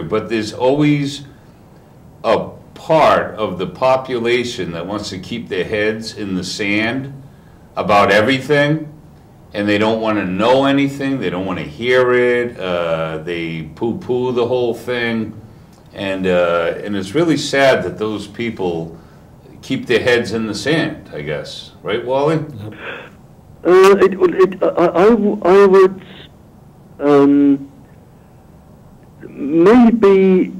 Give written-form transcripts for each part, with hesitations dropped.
but there's always a part of the population that wants to keep their heads in the sand about everything, and they don't want to know anything, they don't want to hear it, they poo-poo the whole thing, and it's really sad that those people keep their heads in the sand, I guess. Right, Wally? I would maybe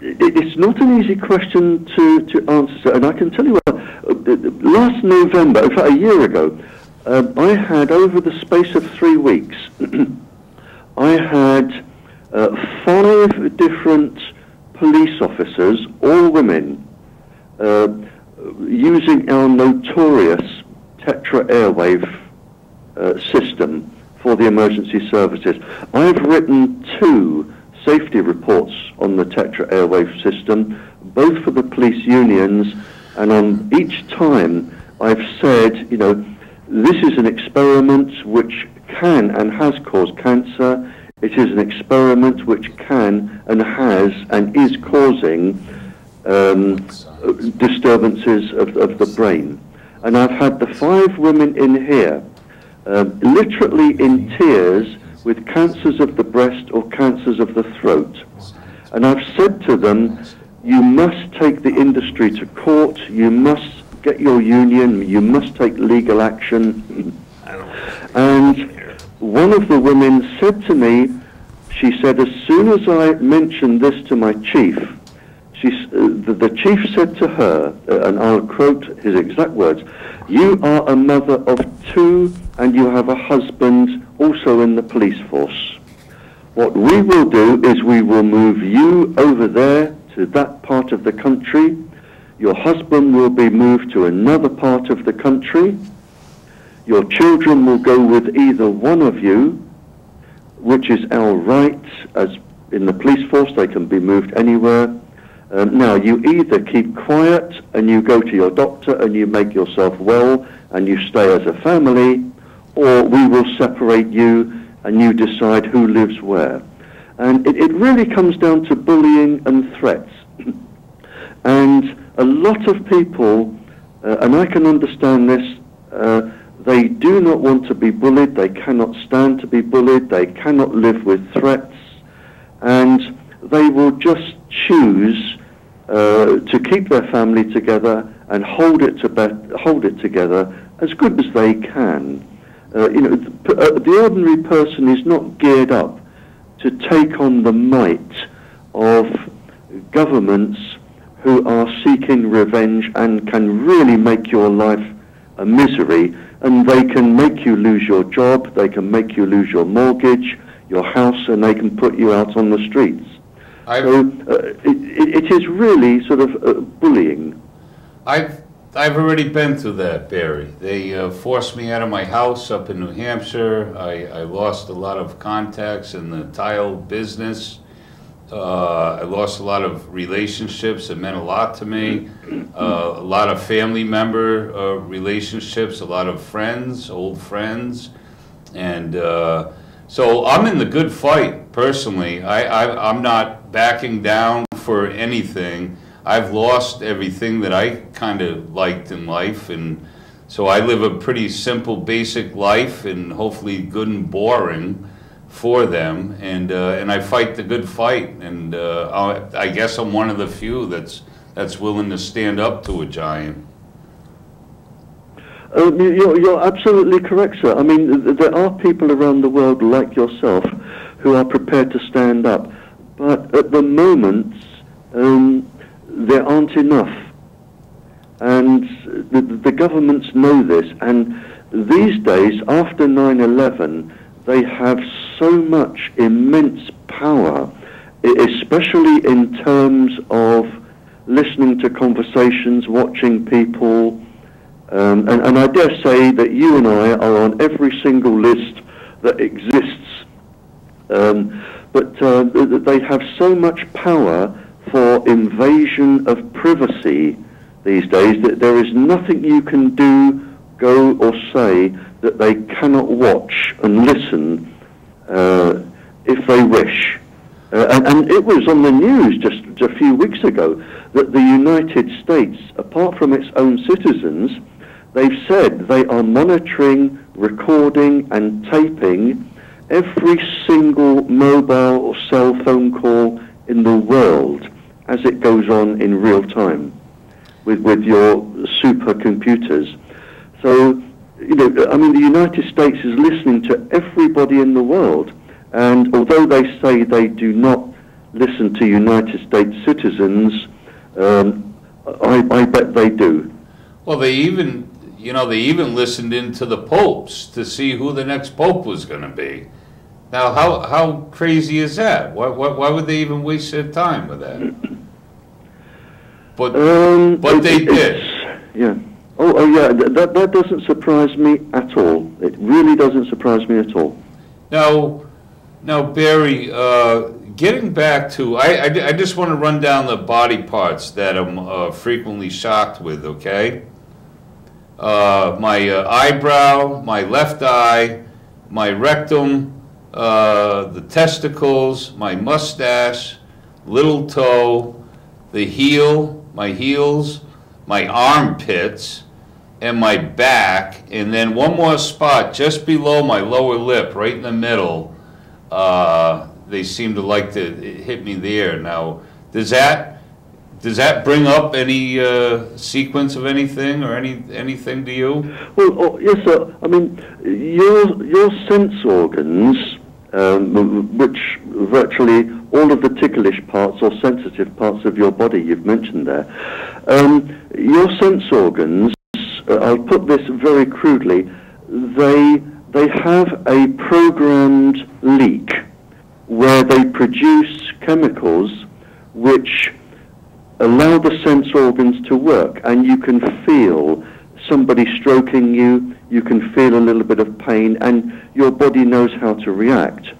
it's not an easy question to answer, and I can tell you what. Last November, in fact, a year ago, I had, over the space of 3 weeks, I had 5 different police officers, all women, using our notorious Tetra airwave system for the emergency services. I've written 2 safety reports on the Tetra airwave system, both for the police unions, and on each time I've said, you know, this is an experiment which can and has caused cancer. It is an experiment which can and has and is causing disturbances of the brain. And I've had the 5 women in here literally in tears with cancers of the breast or cancers of the throat. And I've said to them, you must take the industry to court, you must get your union, you must take legal action. And one of the women said to me, she said, as soon as I mentioned this to my chief, the chief said to her, and I'll quote his exact words, you are a mother of 2 and you have a husband also in the police force. What we will do is we will move you over there to that part of the country. Your husband will be moved to another part of the country. Your children will go with either one of you, which is our right. As in the police force, they can be moved anywhere. Now, you either keep quiet and you go to your doctor and you make yourself well and you stay as a family, or we will separate you and you decide who lives where. And it really comes down to bullying and threats. And a lot of people, and I can understand this, they do not want to be bullied, they cannot stand to be bullied, they cannot live with threats, and they will just choose to keep their family together and hold it together as good as they can. You know, the ordinary person is not geared up to take on the might of governments who are seeking revenge and can really make your life a misery, and they can make you lose your job, they can make you lose your mortgage, your house, and they can put you out on the streets. So it is really sort of bullying. I've already been through that, Barry. They forced me out of my house up in New Hampshire. I lost a lot of contacts in the tile business. I lost a lot of relationships that meant a lot to me. A lot of family member relationships, a lot of friends, old friends. And so I'm in the good fight, personally. I'm not backing down for anything. I've lost everything that I kind of liked in life, and so I live a pretty simple, basic life, and hopefully good and boring for them. And I fight the good fight, and I guess I'm one of the few that's willing to stand up to a giant. You're absolutely correct, sir. I mean, there are people around the world like yourself who are prepared to stand up, but at the moment, there aren't enough. And the governments know this, and these days, after 9/11, they have so much immense power, especially in terms of listening to conversations, watching people, and I dare say that you and I are on every single list that exists. But they have so much power for invasion of privacy these days that there is nothing you can do, go or say that they cannot watch and listen if they wish. And it was on the news just a few weeks ago that the United States, apart from its own citizens, they've said they are monitoring, recording and taping every single mobile or cell phone call in the world as it goes on in real time with your supercomputers. So, you know, I mean, the United States is listening to everybody in the world, and although they say they do not listen to United States citizens, I bet they do. Well, they even, you know, they even listened into the popes to see who the next pope was going to be. Now, how crazy is that? Why would they even waste their time with that? But they did. Yeah. Oh yeah. That doesn't surprise me at all. It really doesn't surprise me at all. Now, Barrie, getting back to, I just want to run down the body parts that I'm frequently shocked with. Okay. My eyebrow, my left eye, my rectum, the testicles, my mustache, little toe, the heel, my heels, my armpits, and my back, and then one more spot just below my lower lip, right in the middle. They seem to like to hit me there. Now, does that bring up any sequence of anything or anything to you? Well, yes, sir. I mean, your sense organs, which virtually all of the ticklish parts or sensitive parts of your body you've mentioned there, your sense organs, I'll put this very crudely, they have a programmed leak where they produce chemicals which allow the sense organs to work, and you can feel somebody stroking you, you can feel a little bit of pain, and your body knows how to react.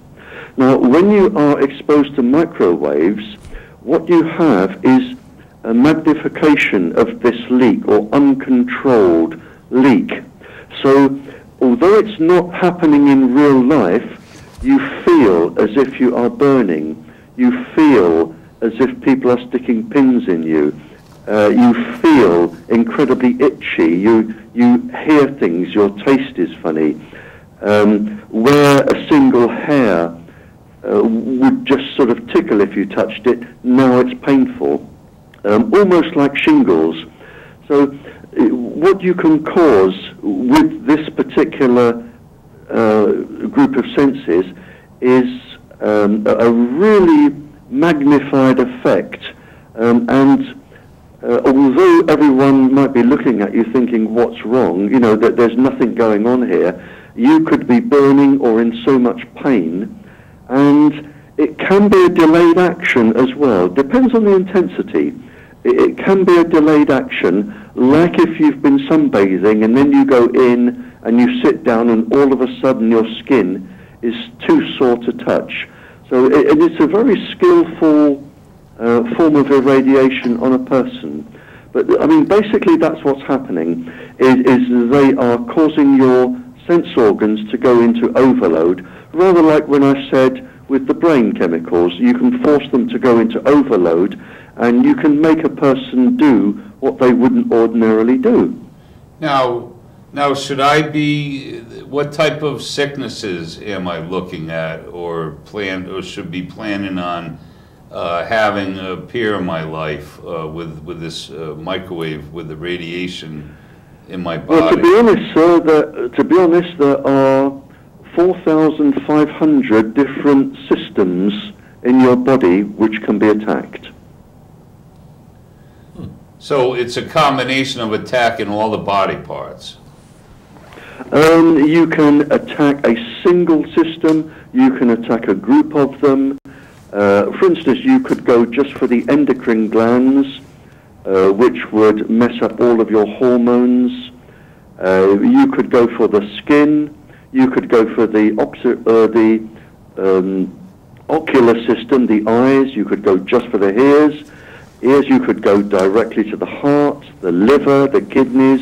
Now, when you are exposed to microwaves, what you have is a magnification of this leak, or uncontrolled leak. So, although it's not happening in real life, you feel as if you are burning. You feel as if people are sticking pins in you. You feel incredibly itchy. You hear things. Your taste is funny. Where a single hair would just sort of tickle if you touched it, now it's painful, almost like shingles. So what you can cause with this particular group of senses is a really magnified effect, and although everyone might be looking at you thinking, what's wrong, you know, that there's nothing going on here, you could be burning or in so much pain, and it can be a delayed action as well. Depends on the intensity. It can be a delayed action, like if you've been sunbathing and then you go in and you sit down and all of a sudden your skin is too sore to touch. So it's a very skillful form of irradiation on a person. But I mean, basically that's what's happening, is they are causing your sense organs to go into overload, rather like when I said with the brain chemicals, you can force them to go into overload, and you can make a person do what they wouldn't ordinarily do. Now should I be, what type of sicknesses am I looking at or should be planning on having appear in my life with this microwave, with the radiation in my body? Well, to be honest, there are 4,500 different systems in your body which can be attacked. So it's a combination of attacking all the body parts. You can attack a single system, you can attack a group of them. For instance, you could go just for the endocrine glands, which would mess up all of your hormones. You could go for the skin, you could go for the ocular system, the eyes, you could go just for the ears. You could go directly to the heart, the liver, the kidneys.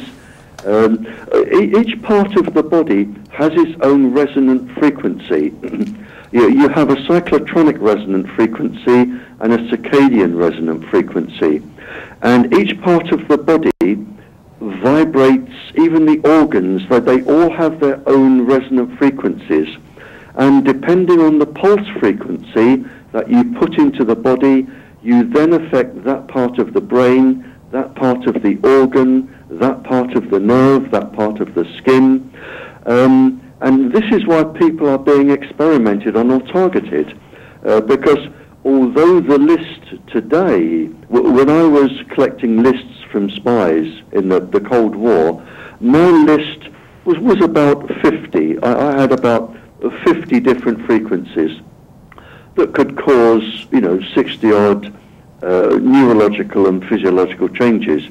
Each part of the body has its own resonant frequency. You have a cyclotronic resonant frequency and a circadian resonant frequency. And each part of the body vibrates, even the organs, they all have their own resonant frequencies. And depending on the pulse frequency that you put into the body, you then affect that part of the brain, that part of the organ, that part of the nerve, that part of the skin. And this is why people are being experimented on or targeted. Because although the list today, when I was collecting lists from spies in the Cold War, my list was about 50. I had about 50 different frequencies that could cause, 60-odd neurological and physiological changes.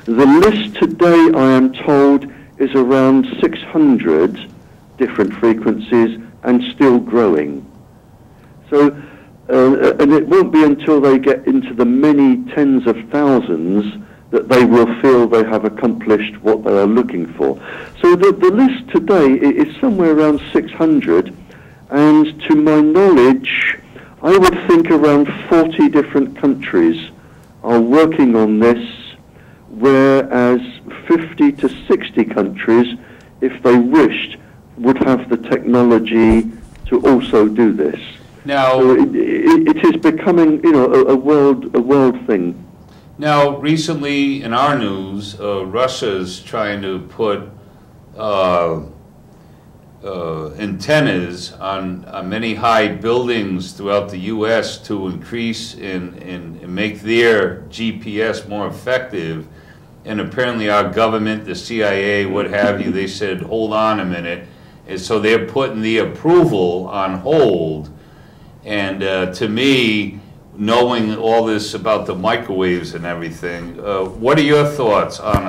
The list today, I am told, is around 600 different frequencies and still growing. So, and it won't be until they get into the many tens of thousands that they will feel they have accomplished what they are looking for. So the list today is somewhere around 600, and to my knowledge, I would think around 40 different countries are working on this, whereas 50 to 60 countries, if they wished, would have the technology to also do this. Now, so it is becoming, a world thing. Now, recently in our news, Russia's trying to put antennas on many high buildings throughout the U.S. to increase and make their GPS more effective. And apparently our government, the CIA, what have you, they said, hold on a minute. And so they're putting the approval on hold. And to me, knowing all this about the microwaves and everything, what are your thoughts on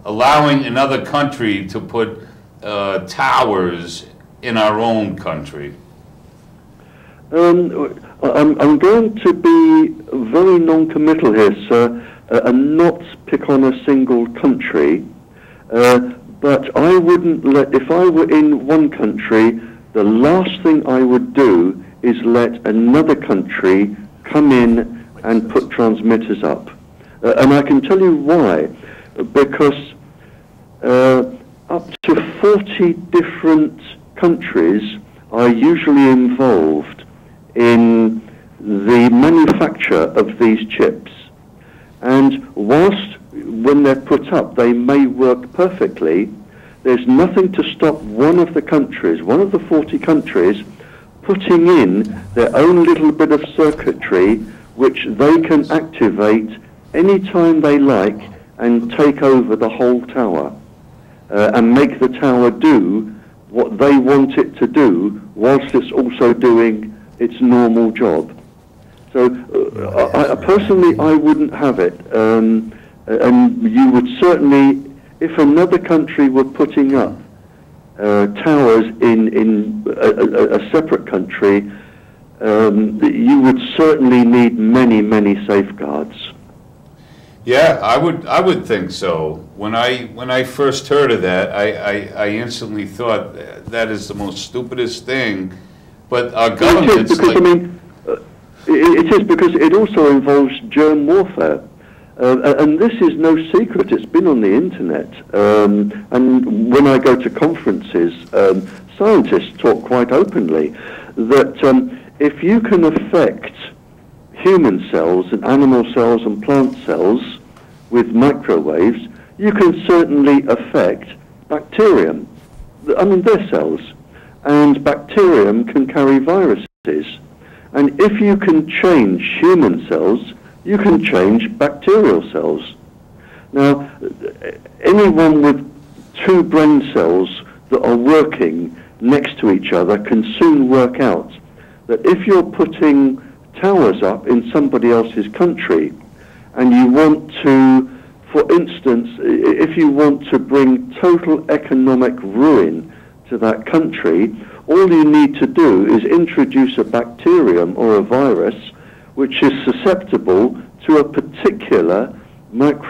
allowing another country to put towers in our own country? I'm going to be very non-committal here, sir, and not pick on a single country. But I wouldn't if I were in one country, the last thing I would do is let another country come in and put transmitters up. And I can tell you why. Because up to 40 different countries are usually involved in the manufacture of these chips. And whilst when they're put up they may work perfectly, there's nothing to stop one of the countries, one of the 40 countries, putting in their own little bit of circuitry which they can activate anytime they like and take over the whole tower and make the tower do what they want it to do whilst it's also doing its normal job. So personally I wouldn't have it, and you would certainly, if another country were putting up towers in a separate country, you would certainly need many safeguards. Yeah, I would think so. When I first heard of that, I instantly thought that is the most stupidest thing. But our government's like... it is because it also involves germ warfare. And this is no secret, it's been on the internet. And when I go to conferences, scientists talk quite openly that if you can affect human cells and animal cells and plant cells with microwaves, you can certainly affect bacterium. I mean, they're cells. And bacterium can carry viruses. And if you can change human cells, you can change bacterial cells. Now, anyone with two brain cells that are working next to each other can soon work out that if you're putting towers up in somebody else's country and you want to, for instance, if you want to bring total economic ruin to that country, all you need to do is introduce a bacterium or a virus which is susceptible to a particular micro